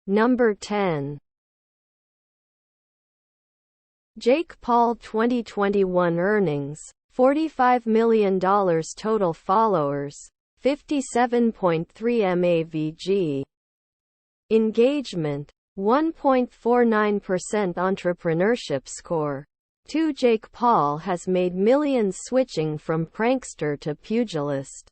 Number 10. Jake Paul 2021 earnings, $45 million total followers, 57.3 MAVG. Engagement, 1.49% Entrepreneurship Score. 2 Jake Paul has made millions switching from prankster to pugilist.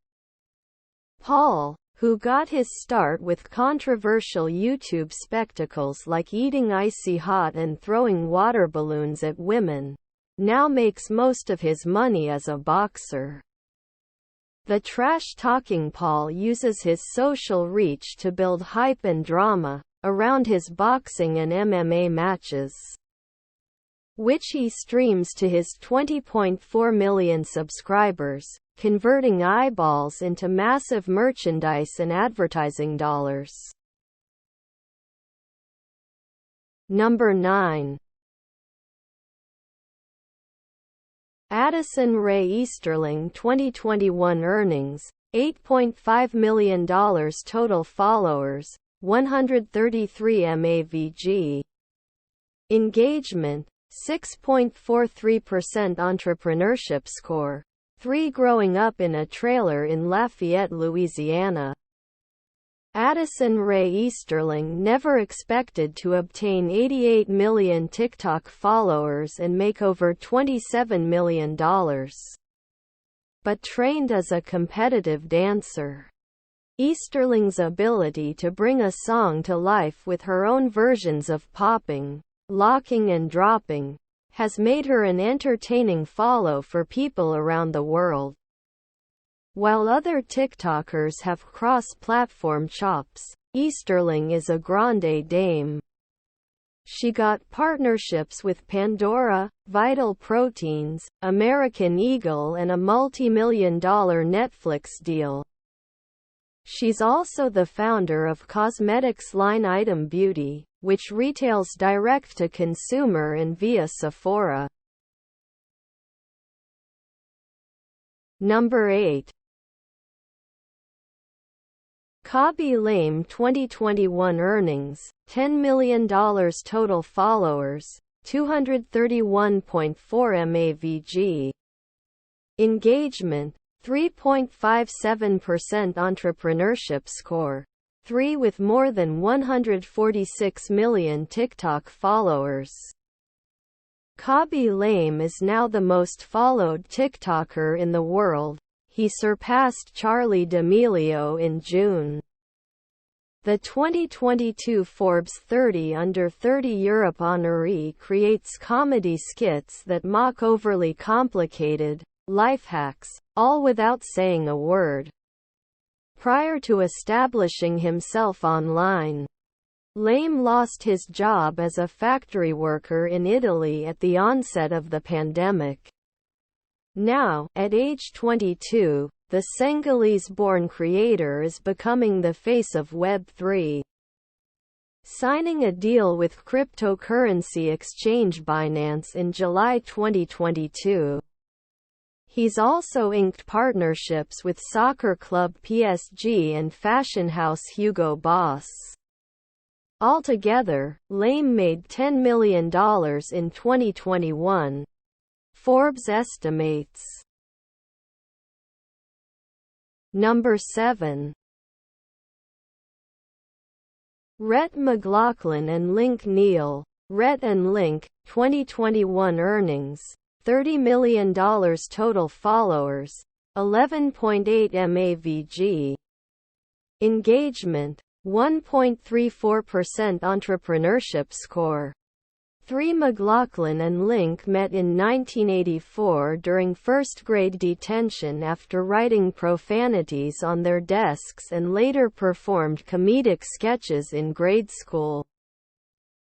Paul, who got his start with controversial YouTube spectacles like eating icy hot and throwing water balloons at women, now makes most of his money as a boxer. The trash-talking Paul uses his social reach to build hype and drama around his boxing and MMA matches, which he streams to his 20.4 million subscribers, converting eyeballs into massive merchandise and advertising dollars. Number 9. Addison Rae Easterling 2021 earnings, $8.5 million total followers, 133 MAVG. Engagement, 6.43% Entrepreneurship Score. 3 growing up in a trailer in Lafayette, Louisiana. Addison Rae Easterling never expected to obtain 88 million TikTok followers and make over $27 million, but trained as a competitive dancer. Easterling's ability to bring a song to life with her own versions of popping, locking and dropping, has made her an entertaining follow for people around the world. While other TikTokers have cross-platform chops, Easterling is a grande dame. She got partnerships with Pandora, Vital Proteins, American Eagle and a multi-million-dollar Netflix deal. She's also the founder of cosmetics line Item Beauty, which retails direct to consumer and via Sephora. Number 8. Khaby Lame 2021 earnings, $10 million total followers, 231.4 MAVG. Engagement, 3.57% Entrepreneurship Score. 3 with more than 146 million TikTok followers. Khaby Lame is now the most followed TikToker in the world. He surpassed Charli D'Amelio in June. The 2022 Forbes 30 Under 30 Europe honoree creates comedy skits that mock overly complicated life hacks, all without saying a word. Prior to establishing himself online, Lame lost his job as a factory worker in Italy at the onset of the pandemic. Now, at age 22, the Senegalese-born creator is becoming the face of Web3, signing a deal with cryptocurrency exchange Binance in July 2022. He's also inked partnerships with soccer club PSG and fashion house Hugo Boss. Altogether, Lame made $10 million in 2021, Forbes estimates. Number 7. Rhett McLaughlin and Link Neal. Rhett and Link, 2021 earnings, $30 million total followers, 11.8 MAVG. Engagement, 1.34% Entrepreneurship Score. 3 McLaughlin and Link met in 1984 during first-grade detention after writing profanities on their desks and later performed comedic sketches in grade school.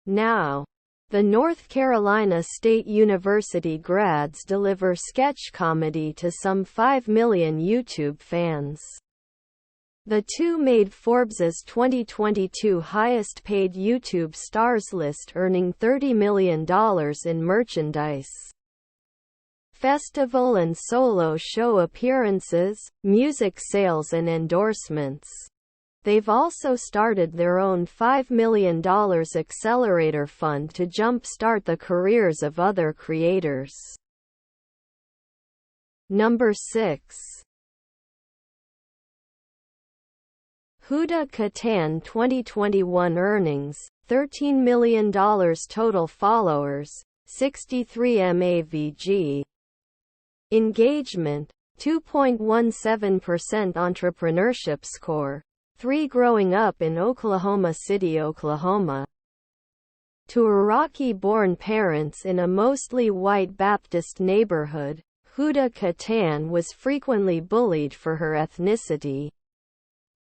Now, the North Carolina State University grads deliver sketch comedy to some 5 million YouTube fans. The two made Forbes's 2022 highest-paid YouTube stars list, earning $30 million in merchandise, festival and solo show appearances, music sales and endorsements. They've also started their own $5 million accelerator fund to jumpstart the careers of other creators. Number 6. Huda Kattan 2021 earnings, $13 million total followers, 63 MAVG. Engagement, 2.17% Entrepreneurship Score. 3 growing up in Oklahoma City, Oklahoma. To Iraqi-born parents in a mostly white Baptist neighborhood, Huda Kattan was frequently bullied for her ethnicity.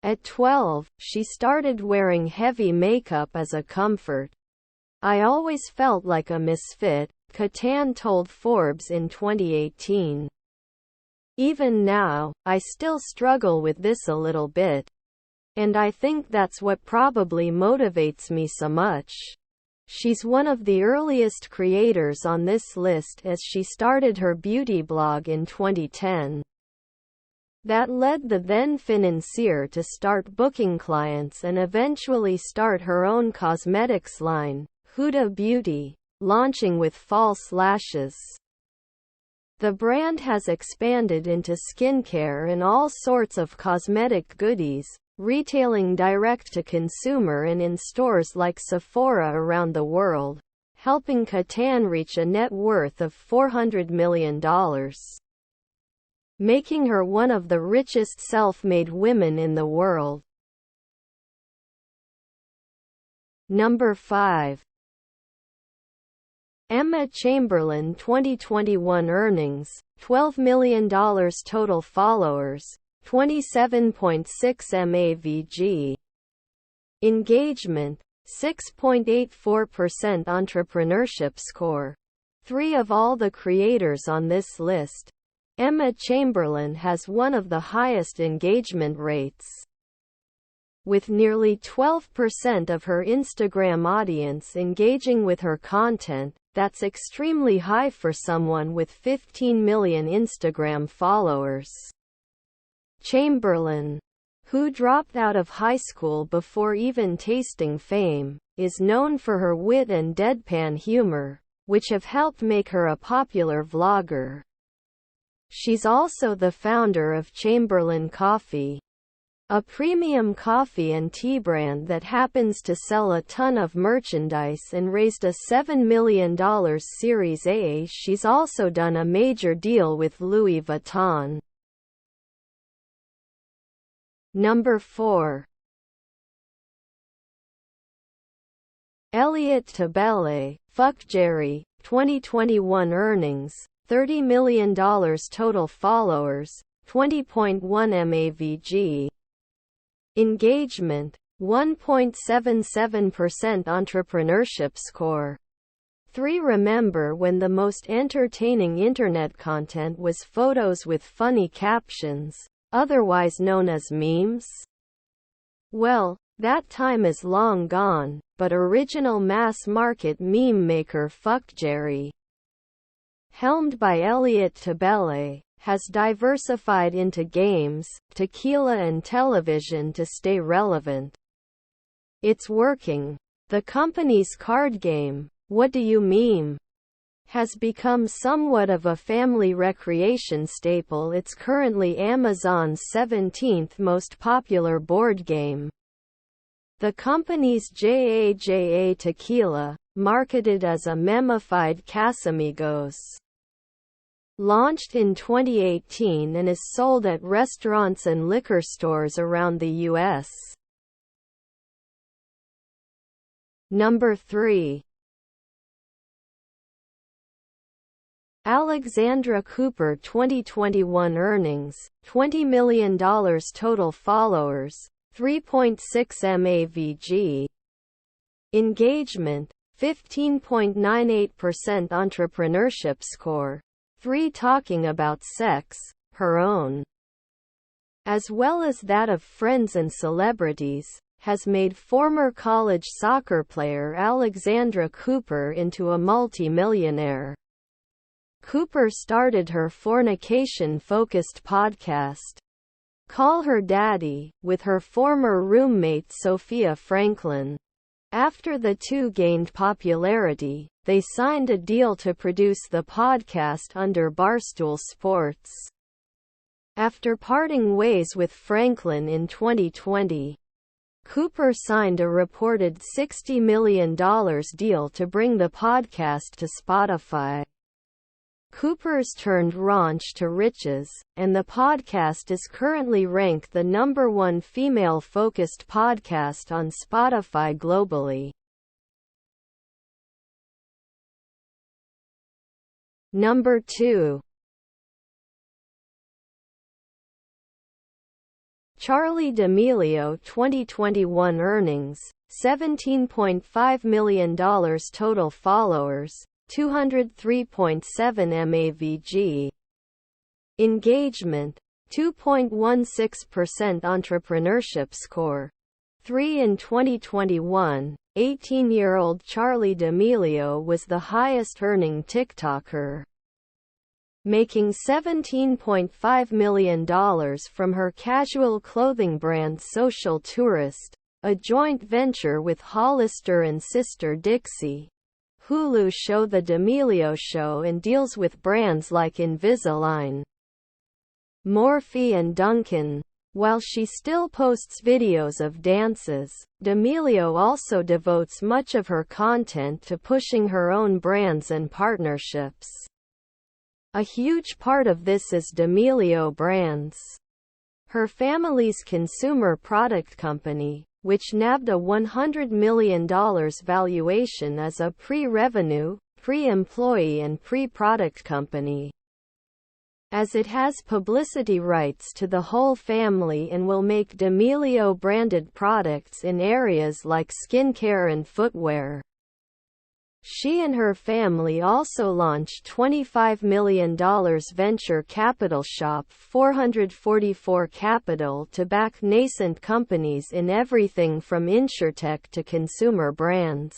At 12, she started wearing heavy makeup as a comfort. "I always felt like a misfit," Kattan told Forbes in 2018. "Even now, I still struggle with this a little bit. And I think that's what probably motivates me so much." She's one of the earliest creators on this list as she started her beauty blog in 2010. That led the then financier to start booking clients and eventually start her own cosmetics line, Huda Beauty, launching with false lashes. The brand has expanded into skincare and all sorts of cosmetic goodies, retailing direct to consumer and in stores like Sephora around the world, helping Kattan reach a net worth of $400 million. Making her one of the richest self-made women in the world. Number 5. Emma Chamberlain 2021 earnings, $12 million total followers, 27.6 MAVG. Engagement, 6.84% Entrepreneurship Score. 3 of all the creators on this list, Emma Chamberlain has one of the highest engagement rates. With nearly 12% of her Instagram audience engaging with her content, that's extremely high for someone with 15 million Instagram followers. Chamberlain, who dropped out of high school before even tasting fame, is known for her wit and deadpan humor, which have helped make her a popular vlogger. She's also the founder of Chamberlain Coffee, a premium coffee and tea brand that happens to sell a ton of merchandise and raised a $7 million Series A. She's also done a major deal with Louis Vuitton. Number 4. Elliot Tabele, Fuck Jerry, 2021 earnings, $30 million total followers, 20.1 MAVG. Engagement, 1.77% Entrepreneurship Score. 3 Remember when the most entertaining internet content was photos with funny captions, otherwise known as memes? Well, that time is long gone, but original mass-market meme maker Fuck Jerry, helmed by Elliot Tabele, has diversified into games, tequila and television to stay relevant. It's working. The company's card game, What Do You Meme?, has become somewhat of a family recreation staple. It's currently Amazon's 17th most popular board game. The company's JAJA Tequila, marketed as a memified Casamigos, launched in 2018 and is sold at restaurants and liquor stores around the U.S. Number 3. Alexandra Cooper 2021 earnings, $20 million total followers, 3.6 MAVG. Engagement, 15.98% Entrepreneurship Score. 3 Talking about sex, her own, as well as that of friends and celebrities, has made former college soccer player Alexandra Cooper into a multi-millionaire. Cooper started her fornication-focused podcast, Call Her Daddy, with her former roommate Sophia Franklin. After the two gained popularity, they signed a deal to produce the podcast under Barstool Sports. After parting ways with Franklin in 2020, Cooper signed a reported $60 million deal to bring the podcast to Spotify. Cooper's turned raunch to riches, and the podcast is currently ranked the #1 female-focused podcast on Spotify globally. Number 2. Charli D'Amelio 2021 earnings, $17.5 million total followers, 203.7 MAVG. Engagement, 2.16% Entrepreneurship Score. 3 in 2021, 18-year-old Charli D'Amelio was the highest-earning TikToker, making $17.5 million from her casual clothing brand Social Tourist, a joint venture with Hollister and sister Dixie. Hulu show The D'Amelio Show and deals with brands like Invisalign, Morphe and Dunkin'. While she still posts videos of dances, D'Amelio also devotes much of her content to pushing her own brands and partnerships. A huge part of this is D'Amelio Brands, her family's consumer product company, which nabbed a $100 million valuation as a pre-revenue, pre-employee and pre-product company, as it has publicity rights to the whole family and will make D'Amelio branded products in areas like skincare and footwear. She and her family also launched $25 million venture capital Shop 444 Capital to back nascent companies in everything from insurtech to consumer brands.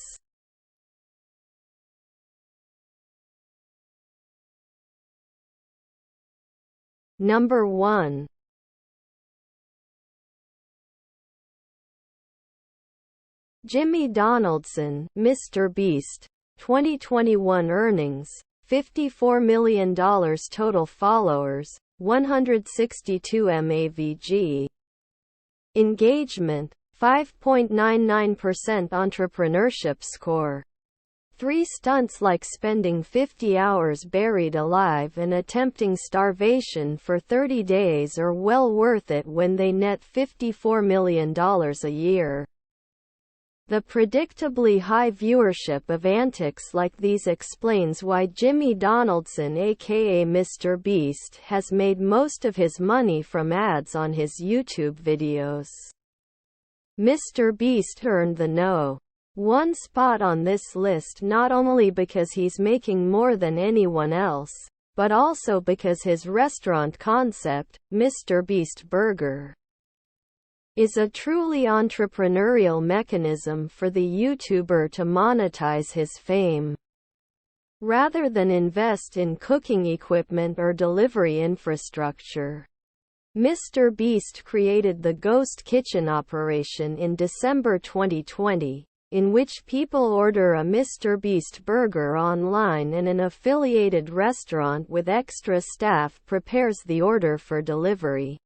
Number 1. Jimmy Donaldson, MrBeast, 2021 earnings, $54 million total followers, 162 MAVG. Engagement, 5.99% Entrepreneurship Score. 3 stunts like spending 50 hours buried alive and attempting starvation for 30 days are well worth it when they net $54 million a year. The predictably high viewership of antics like these explains why Jimmy Donaldson aka MrBeast has made most of his money from ads on his YouTube videos. MrBeast earned the No. 1 spot on this list not only because he's making more than anyone else, but also because his restaurant concept, MrBeast Burger, is a truly entrepreneurial mechanism for the YouTuber to monetize his fame, rather than invest in cooking equipment or delivery infrastructure. MrBeast created the Ghost Kitchen operation in December 2020, in which people order a MrBeast burger online and an affiliated restaurant with extra staff prepares the order for delivery.